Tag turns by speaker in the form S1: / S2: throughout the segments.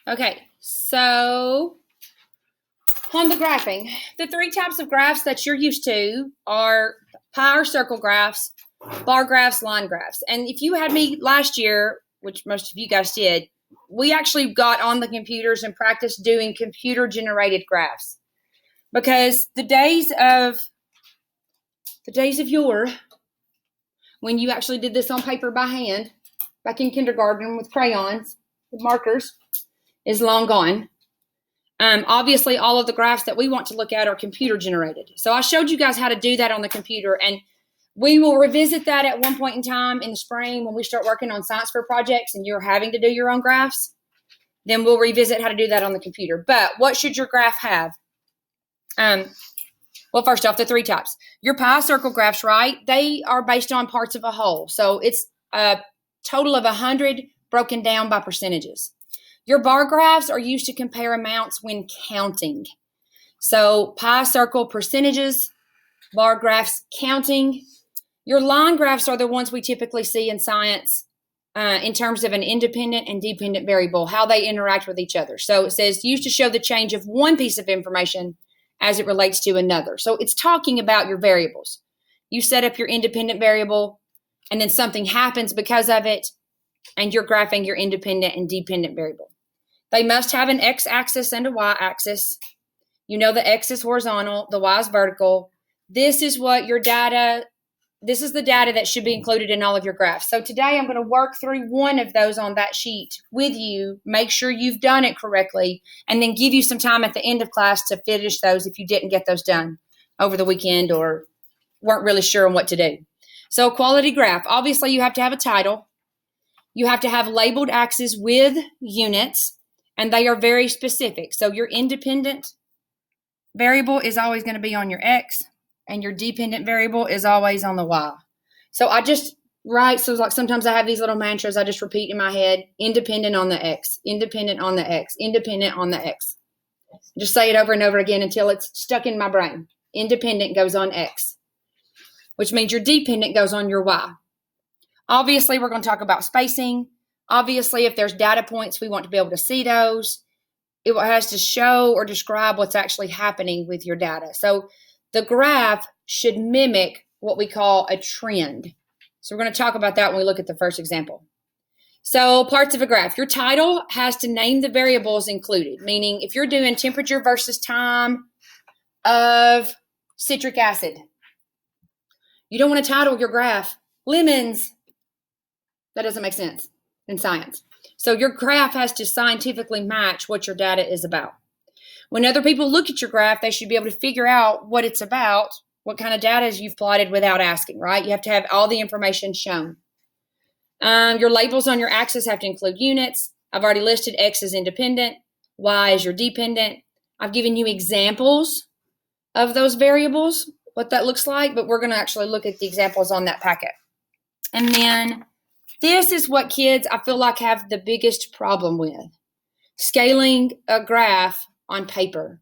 S1: Okay, so on the graphing, the three types of graphs that you're used to are pie or circle graphs, bar graphs, line graphs. And if you had me last year, which most of you guys did, we actually got on the computers and practiced doing computer-generated graphs. Because the days of yore, when you actually did this on paper by hand, back in kindergarten with crayons, with markers, is long gone. Obviously, all of the graphs that we want to look at are computer generated. So I showed you guys how to do that on the computer, and we will revisit that at one point in time in the spring when we start working on science fair projects and you're having to do your own graphs. Then we'll revisit how to do that on the computer. But what should your graph have? Well, first off, the three types. Your pie circle graphs, right? They are based on parts of a whole. So it's a total of 100 broken down by percentages. Your bar graphs are used to compare amounts when counting. So pie circle percentages, bar graphs counting. Your line graphs are the ones we typically see in science in terms of an independent and dependent variable, how they interact with each other. So it says used to show the change of one piece of information as it relates to another. So it's talking about your variables. You set up your independent variable, and then something happens because of it, and you're graphing your independent and dependent variable. They must have an x-axis and a y-axis. You know the x is horizontal, the y is vertical. This is what your data, this is the data that should be included in all of your graphs. So today I'm going to work through one of those on that sheet with you, make sure you've done it correctly, and then give you some time at the end of class to finish those if you didn't get those done over the weekend or weren't really sure on what to do. So quality graph, obviously you have to have a title. You have to have labeled axes with units, and they are very specific. So your independent variable is always going to be on your x, and your dependent variable is always on the y. So I just write, so like sometimes I have these little mantras I just repeat in my head: independent on the x, independent on the x, independent on the x. Just say it over and over again until it's stuck in my brain. Independent goes on x, which means your dependent goes on your y. Obviously, we're going to talk about spacing. Obviously, if there's data points, we want to be able to see those. It has to show or describe what's actually happening with your data. So the graph should mimic what we call a trend. So we're going to talk about that when we look at the first example. So parts of a graph. Your title has to name the variables included, meaning if you're doing temperature versus time of citric acid, you don't want to title your graph lemons. That doesn't make sense in science. So your graph has to scientifically match what your data is about. When other people look at your graph, they should be able to figure out what it's about, what kind of data you've plotted without asking, right? You have to have all the information shown. Your labels on your axis have to include units. I've already listed X as independent, Y is your dependent. I've given you examples of those variables, what that looks like, but we're going to actually look at the examples on that packet. And then this is what kids, I feel like, have the biggest problem with: scaling a graph on paper.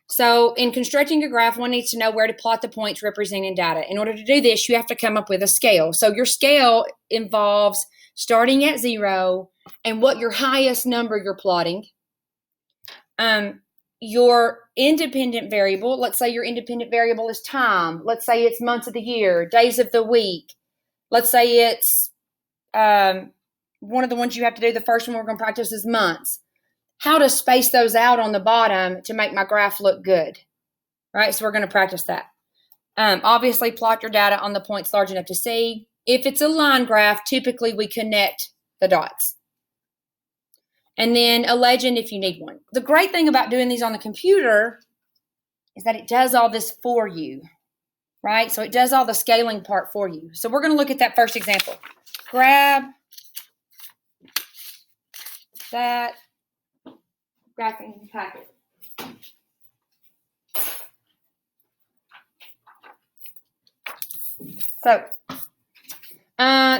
S1: So in constructing a graph, one needs to know where to plot the points representing data. In order to do this, you have to come up with a scale. So your scale involves starting at 0 and what your highest number you're plotting. Your independent variable, let's say your independent variable is time. Let's say it's months of the year, days of the week. Let's say it's one of the ones you have to do, the first one we're going to practice is months. How to space those out on the bottom to make my graph look good, right? So we're going to practice that. Obviously, plot your data on the points large enough to see. If it's a line graph, typically we connect the dots. And then a legend if you need one. The great thing about doing these on the computer is that it does all this for you, right? So it does all the scaling part for you. So we're going to look at that first example. Grab that graphing packet. So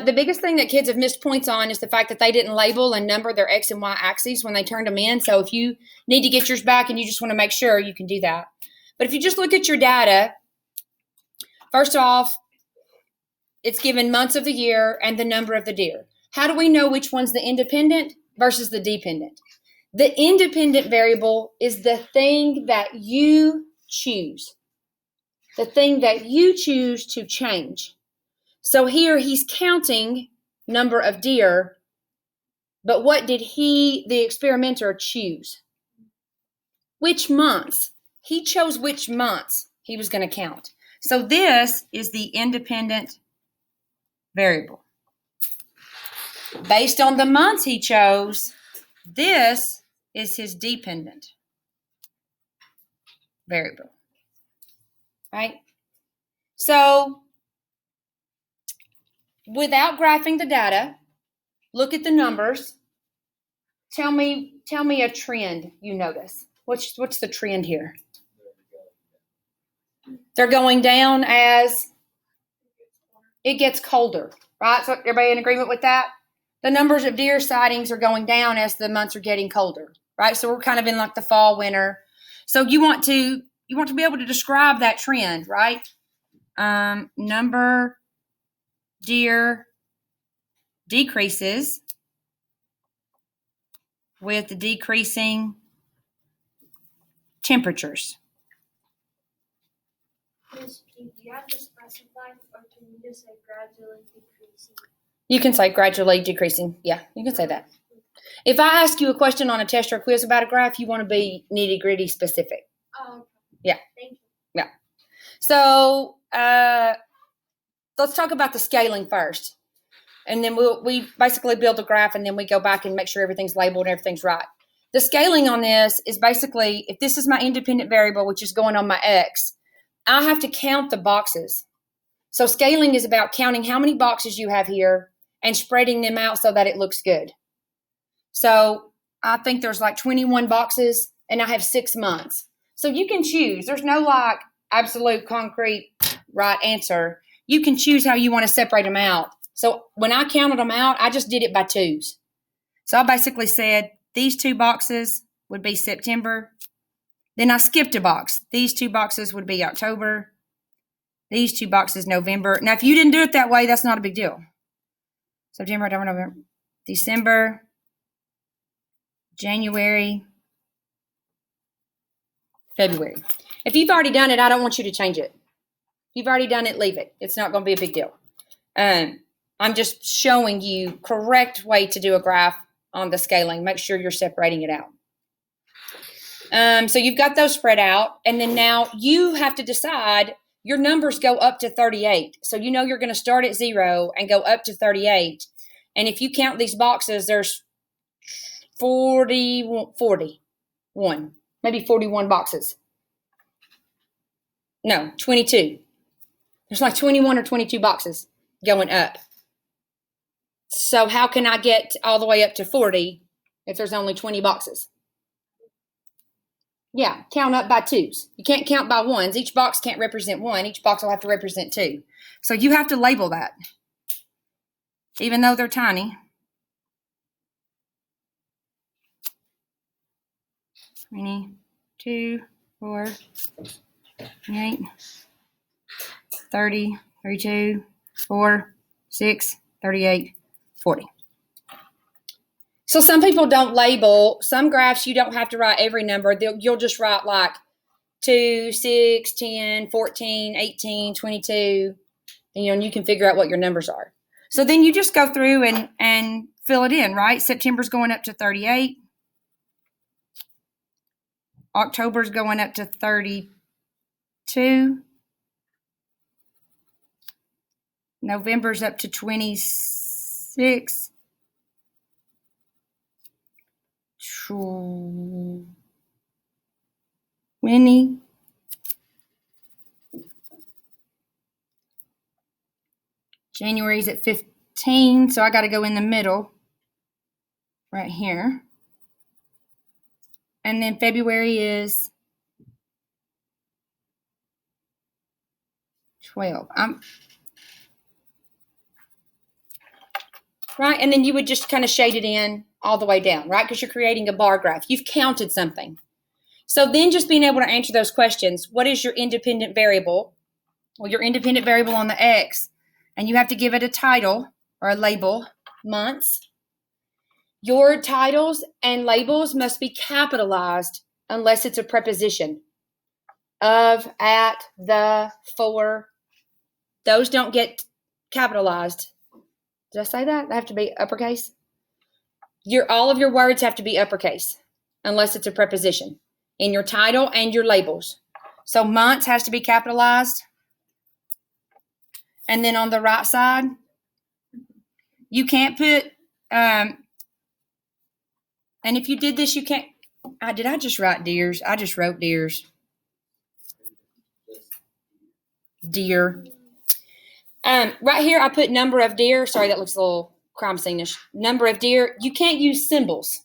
S1: the biggest thing that kids have missed points on is the fact that they didn't label and number their X and Y axes when they turned them in. So if you need to get yours back and you just want to make sure, you can do that. But if you just look at your data, first off, it's given months of the year and the number of the deer. How do we know which one's the independent versus the dependent? The independent variable is the thing that you choose. The thing that you choose to change. So here he's counting number of deer, but what did the experimenter, choose? Which months? He chose which months he was going to count. So this is the independent variable. Based on the months he chose, this is his dependent variable. Right? So without graphing the data, look at the numbers. Tell me a trend you notice. What's the trend here? They're going down as it gets colder, right? So everybody in agreement with that? The numbers of deer sightings are going down as the months are getting colder, right? So we're kind of in like the fall, winter. So you want to be able to describe that trend, right? Number deer decreases with the decreasing temperatures.
S2: Do you have to specify, or can you just say gradually decreasing?
S1: You can say gradually decreasing. Yeah, you can say that. If I ask you a question on a test or a quiz about a graph, you want to be nitty-gritty specific.
S2: Oh, okay.
S1: Yeah.
S2: Thank you.
S1: Yeah. So let's talk about the scaling first. And then we basically build a graph, and then we go back and make sure everything's labeled and everything's right. The scaling on this is basically, if this is my independent variable, which is going on my X, I have to count the boxes. So scaling is about counting how many boxes you have here and spreading them out so that it looks good. So I think there's like 21 boxes, and I have 6 months. So you can choose. There's no like absolute concrete right answer. You can choose how you want to separate them out. So when I counted them out, I just did it by twos. So I basically said these 2 boxes would be September. Then I skipped a box. These 2 boxes would be October. These 2 boxes, November. Now, if you didn't do it that way, that's not a big deal. September, October, November, December, January, February. If you've already done it, I don't want you to change it. If you've already done it, leave it. It's not going to be a big deal. I'm just showing you correct way to do a graph on the scaling. Make sure you're separating it out. So you've got those spread out, and then now you have to decide. Your numbers go up to 38. So you know you're going to start at 0 and go up to 38. And if you count these boxes, there's 41, maybe 41 boxes. No, 22. There's like 21 or 22 boxes going up. So how can I get all the way up to 40 if there's only 20 boxes? Yeah, count up by twos. You can't count by ones. Each box can't represent 1. Each box will have to represent 2. So you have to label that, even though they're tiny. 22, 4, 28, 30, 32, 4, 6, 38, 40. So some people don't label. Some graphs you don't have to write every number. You'll just write like 2, 6, 10, 14, 18, 22. And you can figure out what your numbers are. So then you just go through and fill it in, right? September's going up to 38. October's going up to 32. November's up to 26. 20. January's at 15, so I got to go in the middle right here. And then February is 12. Right, and then you would just kind of shade it in all the way down, right? Because you're creating a bar graph. You've counted something. So then just being able to answer those questions. What is your independent variable? Well, your independent variable on the X, and you have to give it a title or a label, months. Your titles and labels must be capitalized unless it's a preposition. Of, at, the, for. Those don't get capitalized. Did I say that? They have to be uppercase? All of your words have to be uppercase unless it's a preposition in your title and your labels. So months has to be capitalized. And then on the right side, you can't put, and if you did this, you can't, did I just write deers? I just wrote deers. Deer. Right here, I put number of deer. Sorry, that looks a little crime scene-ish. Number of deer. You can't use symbols.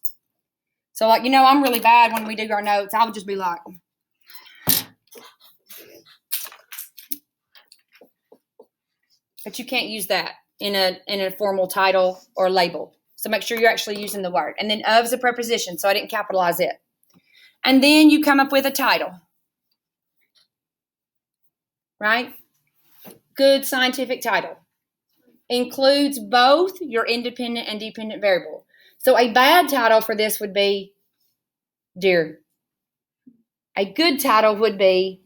S1: So, like, I'm really bad when we do our notes. I would just be like, but you can't use that in a formal title or label. So make sure you're actually using the word. And then of's a preposition, so I didn't capitalize it. And then you come up with a title. Right? Good scientific title. Includes both your independent and dependent variable. So a bad title for this would be deer. A good title would be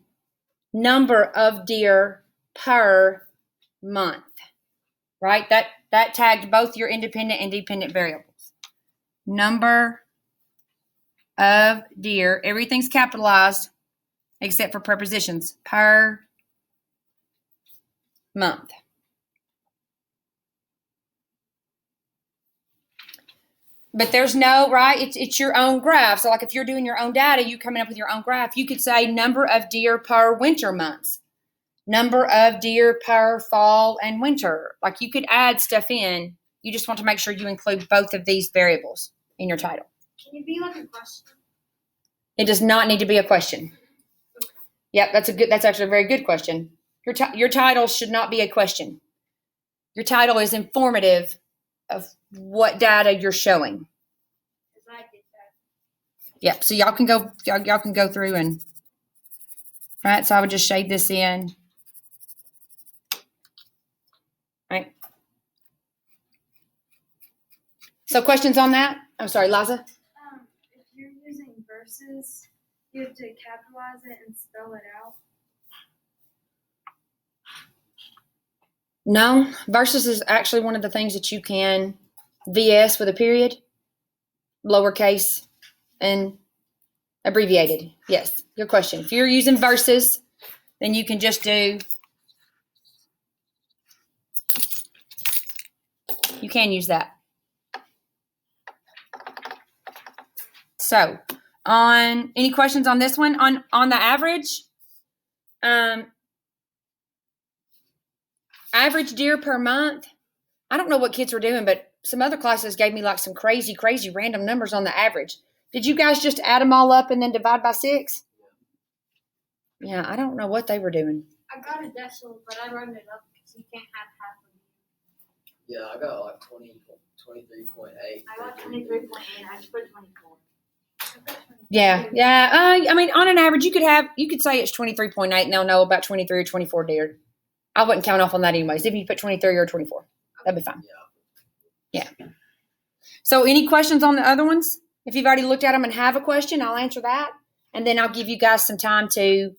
S1: number of deer per month. Right? That tagged both your independent and dependent variables. Number of deer. Everything's capitalized except for prepositions. Per month. But there's no, right? It's your own graph. So like if you're doing your own data, you coming up with your own graph, you could say number of deer per winter months. Number of deer per fall and winter. Like you could add stuff in. You just want to make sure you include both of these variables in your title.
S2: Can it be like a question?
S1: It does not need to be a question.
S2: Okay.
S1: Yep, that's actually a very good question. Your title should not be a question. Your title is informative of what data you're showing.
S2: Because I did that.
S1: Yep. So y'all can go through and right. So I would just shade this in. Right. So questions on that? I'm sorry, Liza.
S2: If you're using verses, you have to capitalize it and spell it out.
S1: No, verses is actually one of the things that you can VS with a period, lowercase, and abbreviated. Yes, your question. If you're using verses, then you can just do, you can use that. So, on any questions on this one? On the average, average deer per month. I don't know what kids were doing, but some other classes gave me like some crazy random numbers on the average. Did you guys just add them all up and then divide by 6? Yeah, I don't know what they were doing.
S2: I got a decimal, but I rounded it up because you can't have half of it.
S3: Yeah, I got like 23.8.
S2: I got 23.8. I just put 24.
S1: Yeah. I mean, on an average, you could say it's 23.8, and they'll know about 23 or 24 deer. I wouldn't count off on that anyways. If you put 23 or 24, that'd be fine. Yeah. So, any questions on the other ones? If you've already looked at them and have a question, I'll answer that, and then I'll give you guys some time to